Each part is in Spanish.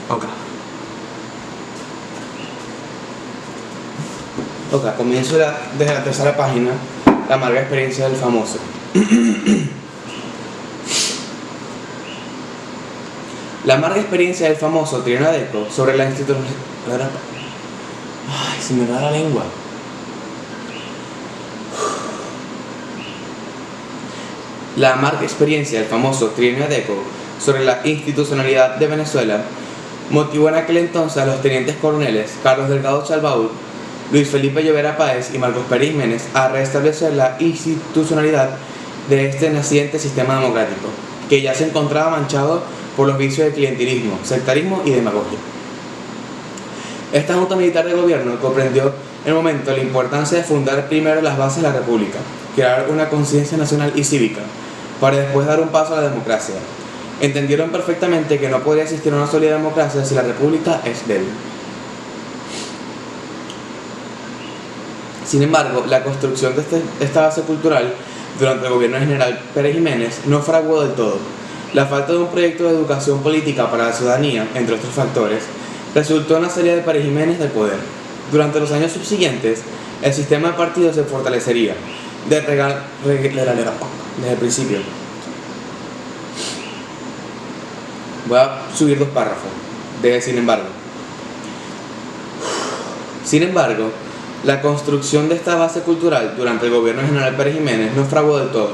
Ok. Ok, comienzo desde la tercera página, la amarga experiencia del famoso. La amarga experiencia del famoso Triana Deco sobre la institución... Ay, se me da la lengua. La amarga experiencia del famoso Trienio Deco sobre la institucionalidad de Venezuela motivó en aquel entonces a los tenientes coroneles Carlos Delgado Chalbaud, Luis Felipe Llovera Páez y Marcos Pérez Jiménez a restablecer la institucionalidad de este naciente sistema democrático, que ya se encontraba manchado por los vicios de clientelismo, sectarismo y demagogia. Esta junta militar de gobierno comprendió en el momento la importancia de fundar primero las bases de la república, crear una conciencia nacional y cívica, para después dar un paso a la democracia. Entendieron perfectamente que no podría existir una sólida democracia si la república es débil. Sin embargo, la construcción de esta base cultural durante el gobierno del general Pérez Jiménez no fraguó del todo. La falta de un proyecto de educación política para la ciudadanía, entre otros factores, resultó en la salida de Pérez Jiménez del poder. Durante los años subsiguientes, el sistema de partidos se fortalecería. Desde el principio. Voy a subir 2 párrafos. Sin embargo, la construcción de esta base cultural durante el gobierno del general Pérez Jiménez no fraguó del todo.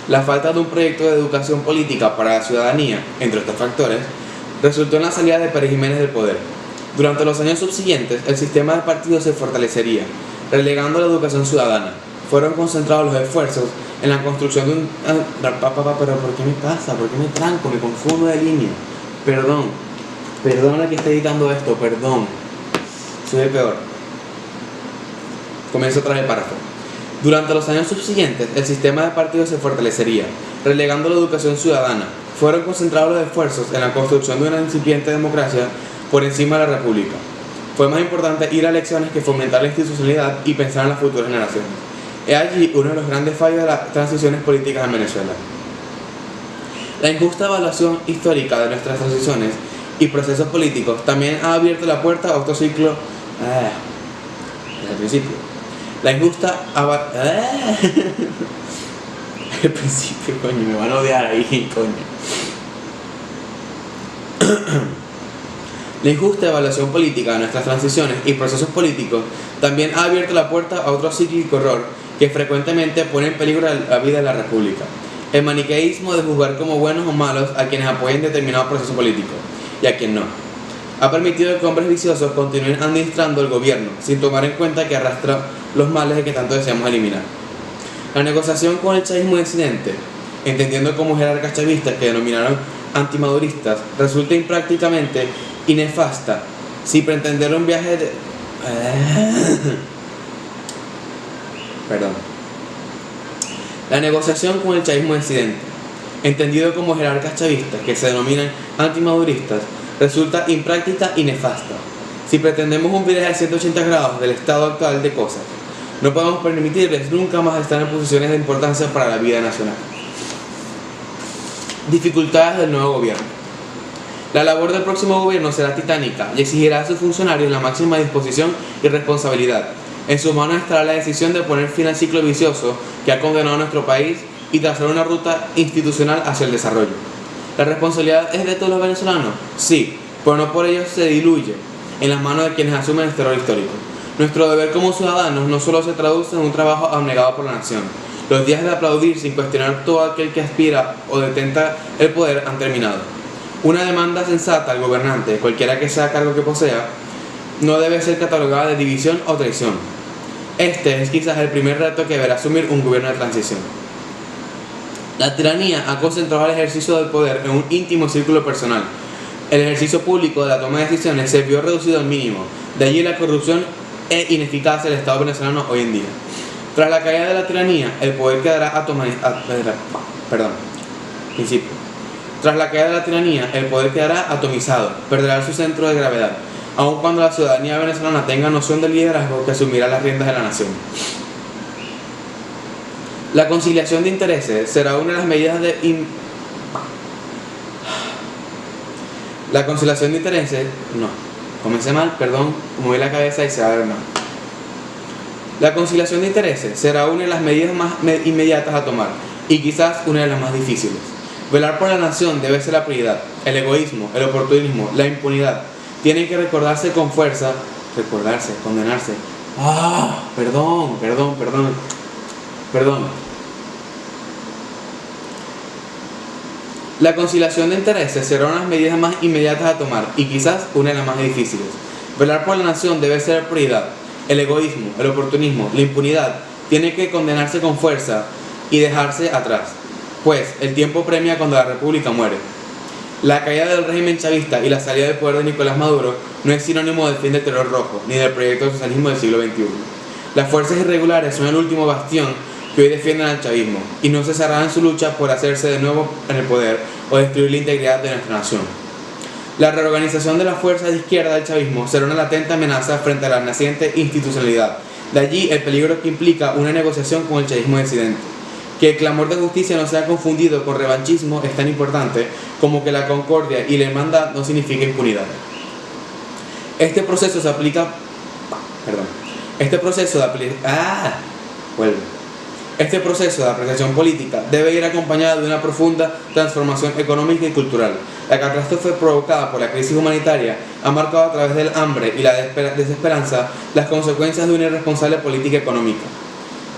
La falta de un proyecto de educación política para la ciudadanía, entre estos factores, resultó en la salida de Pérez Jiménez del poder. Durante los años subsiguientes, el sistema de partidos se fortalecería, relegando la educación ciudadana. Fueron concentrados los esfuerzos en la construcción de un... pero ¿por qué me pasa? ¿Por qué me tranco? Me confundo de línea. Perdón a que está editando esto, perdón. Soy el peor. Comienzo otra vez el párrafo. Durante los años subsiguientes, el sistema de partidos se fortalecería, relegando la educación ciudadana. Fueron concentrados los esfuerzos en la construcción de una incipiente democracia por encima de la república. Fue más importante ir a elecciones que fomentar la institucionalidad y pensar en las futuras generaciones. Es allí uno de los grandes fallos de las transiciones políticas en Venezuela. La injusta evaluación histórica de nuestras transiciones y procesos políticos también ha abierto la puerta a otro ciclo. Desde el principio. La injusta el principio, coño, me van a odiar ahí, coño. La injusta evaluación política de nuestras transiciones y procesos políticos también ha abierto la puerta a otro cíclico error que frecuentemente pone en peligro la vida de la república. El maniqueísmo de juzgar como buenos o malos a quienes apoyen determinado proceso político y a quien no. Ha permitido que hombres viciosos continúen administrando el gobierno sin tomar en cuenta que arrastra los males de que tanto deseamos eliminar. La negociación con el chavismo disidente, entendiendo como jerarcas chavistas que denominaron antimaduristas, resulta imprácticamente y nefasta si pretender un viaje de... La negociación con el chavismo disidente, entendido como jerarcas chavistas que se denominan antimaduristas, resulta impráctica y nefasta si pretendemos un viaje de 180 grados del estado actual de cosas. No podemos permitirles nunca más estar en posiciones de importancia para la vida nacional. Dificultades del nuevo gobierno. La labor del próximo gobierno será titánica y exigirá a sus funcionarios la máxima disposición y responsabilidad. En sus manos estará la decisión de poner fin al ciclo vicioso que ha condenado a nuestro país y trazar una ruta institucional hacia el desarrollo. ¿La responsabilidad es de todos los venezolanos? Sí, pero no por ello se diluye en las manos de quienes asumen el terror histórico. Nuestro deber como ciudadanos no solo se traduce en un trabajo abnegado por la nación. Los días de aplaudir sin cuestionar todo aquel que aspira o detenta el poder han terminado. Una demanda sensata al gobernante, cualquiera que sea cargo que posea, no debe ser catalogada de división o traición. Este es quizás el primer reto que deberá asumir un gobierno de transición. La tiranía ha concentrado el ejercicio del poder en un íntimo círculo personal. El ejercicio público de la toma de decisiones se vio reducido al mínimo, de allí la corrupción e ineficacia del Estado venezolano hoy en día. Tras la caída de la tiranía, el poder quedará atomizado, perderá su centro de gravedad, aun cuando la ciudadanía venezolana tenga noción del liderazgo que asumirá las riendas de la nación. La conciliación de intereses será una de las medidas de La conciliación de intereses, no, comencé mal, perdón, moví la cabeza y se va a ver mal. La conciliación de intereses será una de las medidas más inmediatas a tomar y quizás una de las más difíciles. Velar por la nación debe ser la prioridad. El egoísmo, el oportunismo, la impunidad tienen que condenarse. Perdón. La conciliación de intereses será una de las medidas más inmediatas a tomar y quizás una de las más difíciles. Velar por la nación debe ser prioridad. El egoísmo, el oportunismo, la impunidad tienen que condenarse con fuerza y dejarse atrás, pues el tiempo premia cuando la república muere. La caída del régimen chavista y la salida del poder de Nicolás Maduro no es sinónimo del fin del terror rojo ni del proyecto de socialismo del siglo XXI. Las fuerzas irregulares son el último bastión que hoy defienden al chavismo y no cesarán en su lucha por hacerse de nuevo en el poder o destruir la integridad de nuestra nación. La reorganización de las fuerzas de izquierda del chavismo será una latente amenaza frente a la naciente institucionalidad. De allí el peligro que implica una negociación con el chavismo disidente. Que el clamor de justicia no sea confundido con revanchismo es tan importante como que la concordia y la hermandad no significa impunidad. Este proceso de apreciación política debe ir acompañado de una profunda transformación económica y cultural. La catástrofe provocada por la crisis humanitaria ha marcado a través del hambre y la desesperanza las consecuencias de una irresponsable política económica.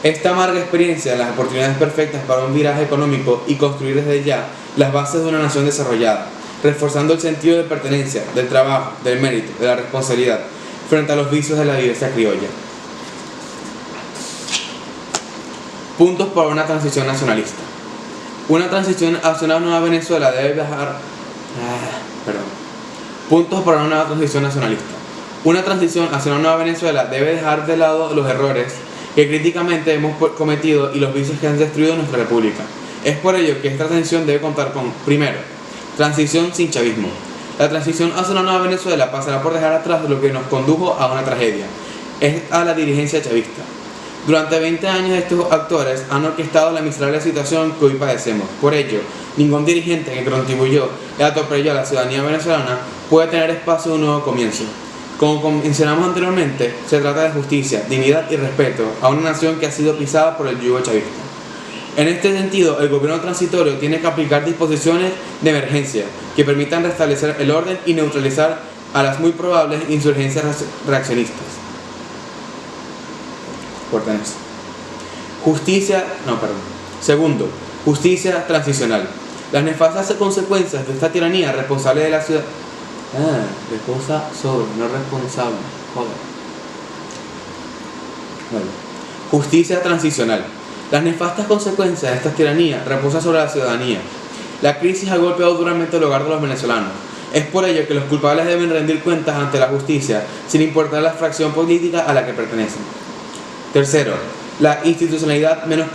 Esta amarga experiencia de las oportunidades perfectas para un viraje económico y construir desde ya las bases de una nación desarrollada, reforzando el sentido de pertenencia, del trabajo, del mérito, de la responsabilidad, frente a los vicios de la viveza criolla. Puntos para una transición nacionalista. Una transición hacia una nueva Venezuela debe dejar... Puntos para una nueva transición nacionalista. Una transición hacia una nueva Venezuela debe dejar de lado los errores que críticamente hemos cometido y los vicios que han destruido nuestra república. Es por ello que esta transición debe contar con, primero, transición sin chavismo. La transición hacia una nueva Venezuela pasará por dejar atrás lo que nos condujo a una tragedia, es a la dirigencia chavista. Durante 20 años estos actores han orquestado la miserable situación que hoy padecemos. Por ello, ningún dirigente que contribuyó y atropelló a la ciudadanía venezolana puede tener espacio de un nuevo comienzo. Como mencionamos anteriormente, se trata de justicia, dignidad y respeto a una nación que ha sido pisada por el yugo chavista. En este sentido, el gobierno transitorio tiene que aplicar disposiciones de emergencia que permitan restablecer el orden y neutralizar a las muy probables insurgencias reaccionistas. Segundo, justicia transicional. Las nefastas consecuencias de esta tiranía responsable de la ciudad... Justicia transicional. Las nefastas consecuencias de esta tiranía reposan sobre la ciudadanía. La crisis ha golpeado duramente el hogar de los venezolanos. Es por ello que los culpables deben rendir cuentas ante la justicia, sin importar la fracción política a la que pertenecen. Tercero, la institucionalidad menos...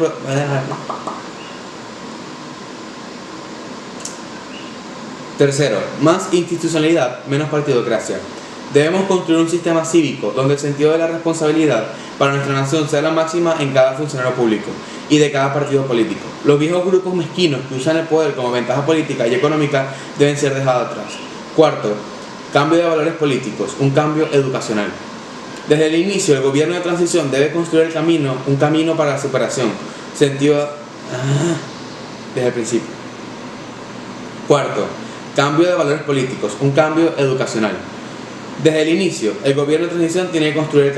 Tercero, más institucionalidad, menos partidocracia. Debemos construir un sistema cívico donde el sentido de la responsabilidad para nuestra nación sea la máxima en cada funcionario público y de cada partido político. Los viejos grupos mezquinos que usan el poder como ventaja política y económica deben ser dejados atrás. Cuarto, cambio de valores políticos, un cambio educacional. Desde el inicio, el gobierno de transición debe construir un camino para la superación. Desde el principio. Cuarto, cambio de valores políticos, un cambio educacional. Desde el inicio, el gobierno de transición tiene que construir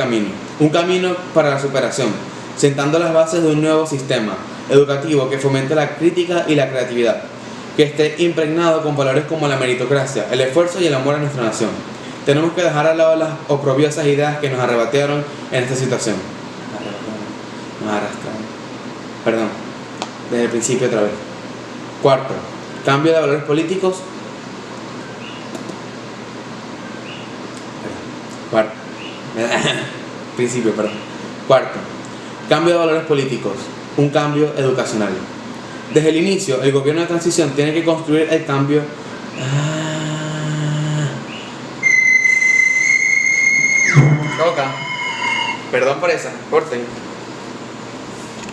un camino para la superación, sentando las bases de un nuevo sistema educativo que fomente la crítica y la creatividad, que esté impregnado con valores como la meritocracia, el esfuerzo y el amor a nuestra nación. Tenemos que dejar al lado las oprobiosas ideas que nos arrebatearon en esta situación. Desde el principio otra vez. Cuarto, cambio de valores políticos. Cuarto, cambio de valores políticos, un cambio educacional. Desde el inicio, el gobierno de transición tiene que construir el cambio. Perdón por esa, corten.